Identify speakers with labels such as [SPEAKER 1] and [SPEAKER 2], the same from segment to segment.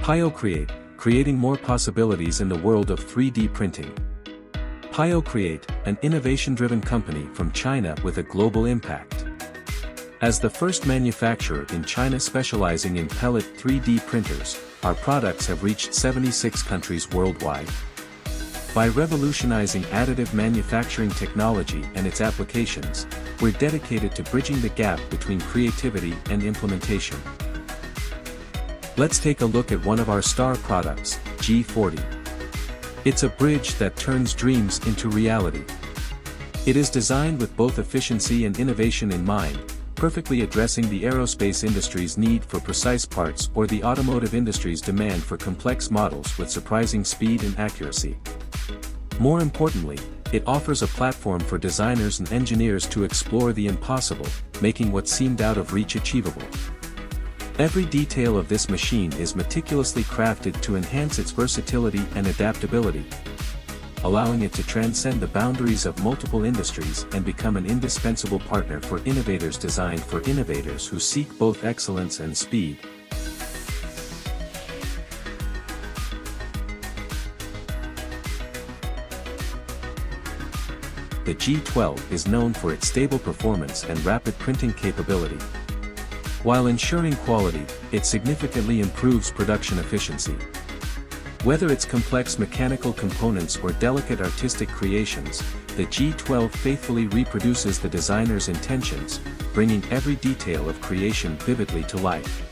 [SPEAKER 1] PioCreate, creating more possibilities in the world of 3D printing. PioCreate, an innovation-driven company from China with a global impact. As the first manufacturer in China specializing in pellet 3D printers, our products have reached 76 countries worldwide. By revolutionizing additive manufacturing technology and its applications, we're dedicated to bridging the gap between creativity and implementation. Let's take a look at one of our star products, G40. It's a bridge that turns dreams into reality. It is designed with both efficiency and innovation in mind, perfectly addressing the aerospace industry's need for precise parts or the automotive industry's demand for complex models with surprising speed and accuracy. More importantly, it offers a platform for designers and engineers to explore the impossible, making what seemed out of reach achievable. Every detail of this machine is meticulously crafted to enhance its versatility and adaptability, allowing it to transcend the boundaries of multiple industries and become an indispensable partner for innovators designed for innovators who seek both excellence and speed. The G12 is known for its stable performance and rapid printing capability. While ensuring quality, it significantly improves production efficiency. Whether it's complex mechanical components or delicate artistic creations, the G12 faithfully reproduces the designer's intentions, bringing every detail of creation vividly to life.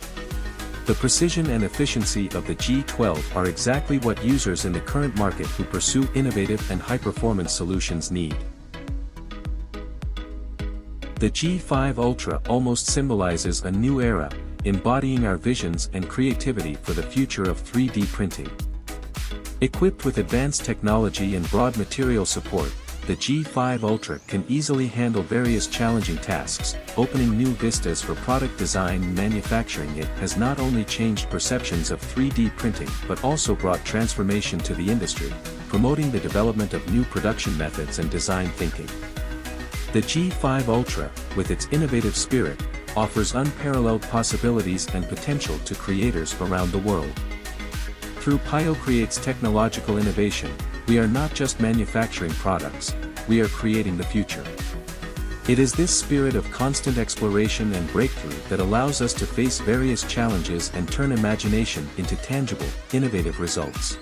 [SPEAKER 1] The precision and efficiency of the G12 are exactly what users in the current market who pursue innovative and high-performance solutions need. The G5 Ultra almost symbolizes a new era, embodying our visions and creativity for the future of 3D printing. Equipped with advanced technology and broad material support, the G5 Ultra can easily handle various challenging tasks, opening new vistas for product design and manufacturing. It has not only changed perceptions of 3D printing but also brought transformation to the industry, promoting the development of new production methods and design thinking. The G5 Ultra, with its innovative spirit, offers unparalleled possibilities and potential to creators around the world. Through PioCreate's technological innovation, we are not just manufacturing products, we are creating the future. It is this spirit of constant exploration and breakthrough that allows us to face various challenges and turn imagination into tangible, innovative results.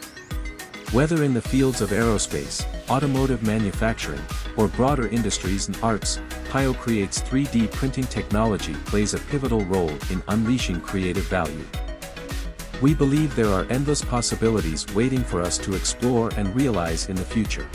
[SPEAKER 1] Whether in the fields of aerospace, automotive manufacturing, or broader industries and arts, PioCreate's 3D printing technology plays a pivotal role in unleashing creative value. We believe there are endless possibilities waiting for us to explore and realize in the future.